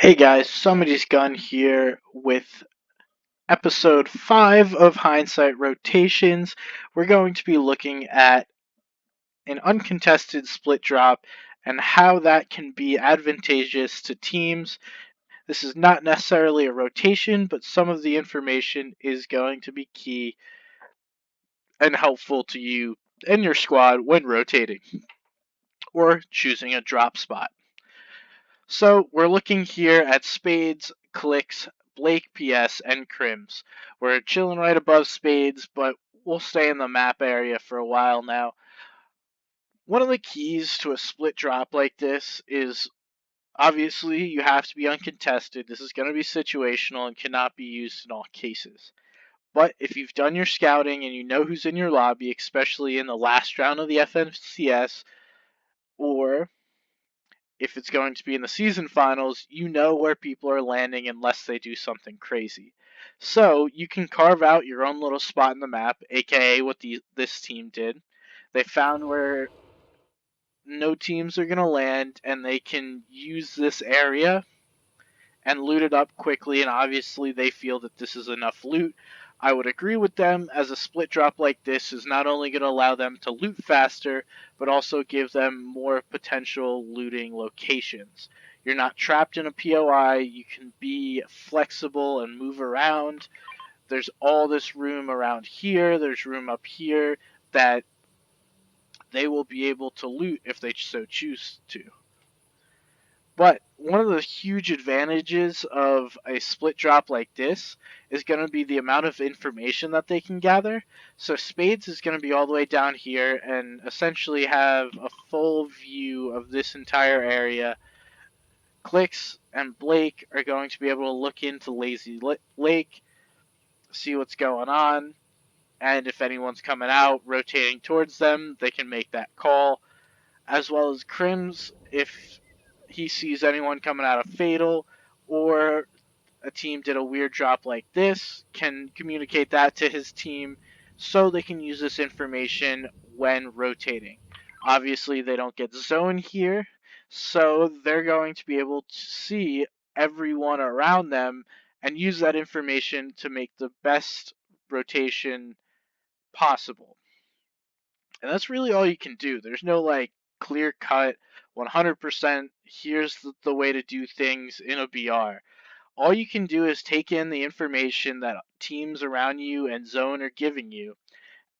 Hey guys, Somebody's Gun here with episode 5 of Hindsight Rotations. We're going to be looking at an uncontested split drop and how that can be advantageous to teams. This is not necessarily a rotation, but some of the information is going to be key and helpful to you and your squad when rotating or choosing a drop spot. So we're looking here at Spades, Clix, Blakeps, and Crimz. We're chilling right above Spades, but we'll stay in the map area for a while now. One of the keys to a split drop like this is obviously you have to be uncontested. This is going to be situational and cannot be used in all cases. But if you've done your scouting and you know who's in your lobby, especially in the last round of the FNCS, or if it's going to be in the season finals, you know where people are landing unless they do something crazy. So you can carve out your own little spot in the map, aka what this team did. They found where no teams are going to land, and they can use this area and loot it up quickly, and obviously they feel that this is enough loot. I would agree with them, as a split drop like this is not only going to allow them to loot faster, but also give them more potential looting locations. You're not trapped in a POI, you can be flexible and move around. There's all this room around here, there's room up here that they will be able to loot if they so choose to. But one of the huge advantages of a split drop like this is going to be the amount of information that they can gather. So Spades is going to be all the way down here and essentially have a full view of this entire area. Clix and Blake are going to be able to look into Lazy Lake, see what's going on, and if anyone's coming out, rotating towards them, they can make that call. As well as Crimz, if he sees anyone coming out of Fatal, or a team did a weird drop like this, can communicate that to his team so they can use this information when rotating. Obviously, they don't get zone here, so they're going to be able to see everyone around them and use that information to make the best rotation possible. And that's really all you can do. There's no like clear cut 100% here's the way to do things in a BR. All you can do is take in the information that teams around you and zone are giving you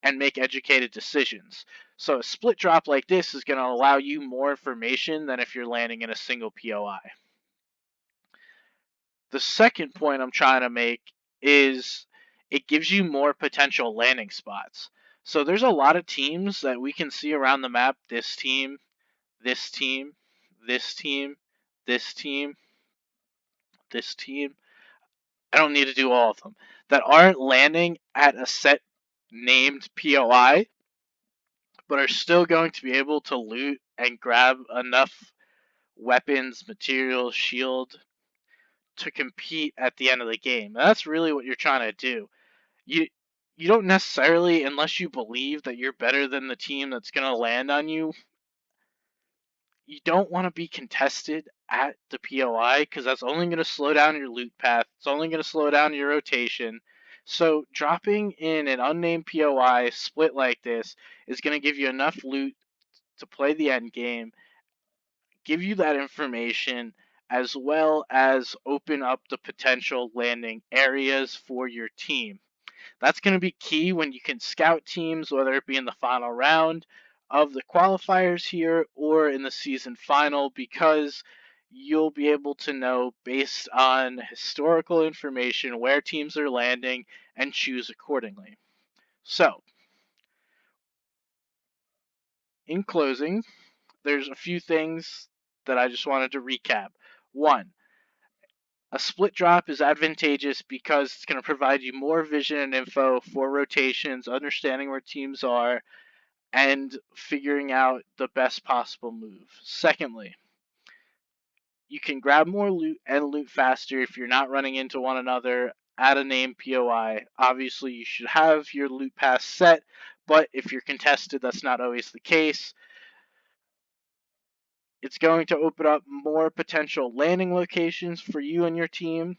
and make educated decisions. So a split drop like this is going to allow you more information than if you're landing in a single POI. The second point I'm trying to make is it gives you more potential landing spots. So there's a lot of teams that we can see around the map. This team, this team, this team, this team, this team. I don't need to do all of them. That aren't landing at a set named POI, but are still going to be able to loot and grab enough weapons, materials, shield to compete at the end of the game. And that's really what you're trying to do. You you don't necessarily, unless you believe that you're better than the team that's going to land on you, you don't want to be contested at the POI because that's only going to slow down your loot path. It's only going to slow down your rotation. So dropping in an unnamed POI split like this is going to give you enough loot to play the end game, give you that information, as well as open up the potential landing areas for your team. That's going to be key when you can scout teams, whether it be in the final round of the qualifiers here or in the season final, because you'll be able to know based on historical information where teams are landing and choose accordingly. So, in closing, there's a few things that I just wanted to recap. One, a split drop is advantageous because it's going to provide you more vision and info for rotations, understanding where teams are, and figuring out the best possible move. Secondly, you can grab more loot and loot faster if you're not running into one another at a named POI. Obviously, you should have your loot pass set, but if you're contested, that's not always the case. It's going to open up more potential landing locations for you and your team,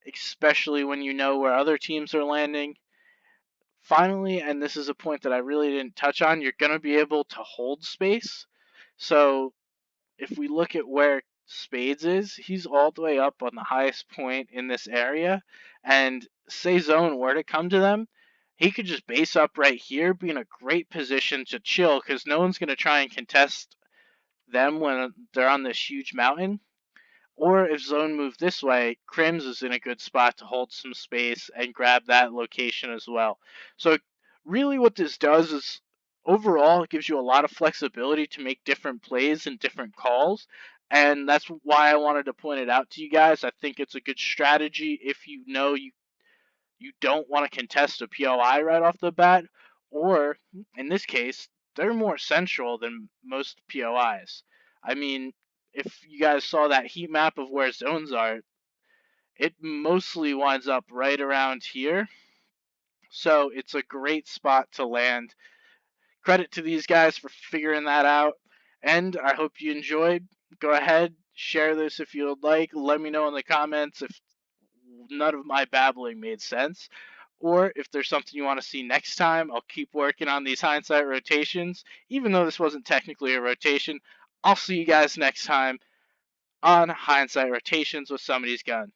especially when you know where other teams are landing. Finally, and this is a point that I really didn't touch on, you're going to be able to hold space. So if we look at where Spades is, he's all the way up on the highest point in this area. And say zone were to come to them, he could just base up right here, be in a great position to chill because no one's going to try and contest them when they're on this huge mountain. Or if zone moved this way, Crimz is in a good spot to hold some space and grab that location as well. So really what this does is overall it gives you a lot of flexibility to make different plays and different calls. And that's why I wanted to point it out to you guys. I think it's a good strategy if you know you don't want to contest a POI right off the bat, or in this case, they're more central than most POIs. I mean, if you guys saw that heat map of where zones are, it mostly winds up right around here. So it's a great spot to land. Credit to these guys for figuring that out. And I hope you enjoyed. Go ahead, share this if you would like. Let me know in the comments if none of my babbling made sense. Or if there's something you want to see next time, I'll keep working on these hindsight rotations. Even though this wasn't technically a rotation, I'll see you guys next time on Hindsight Rotations with Somebody's Gun.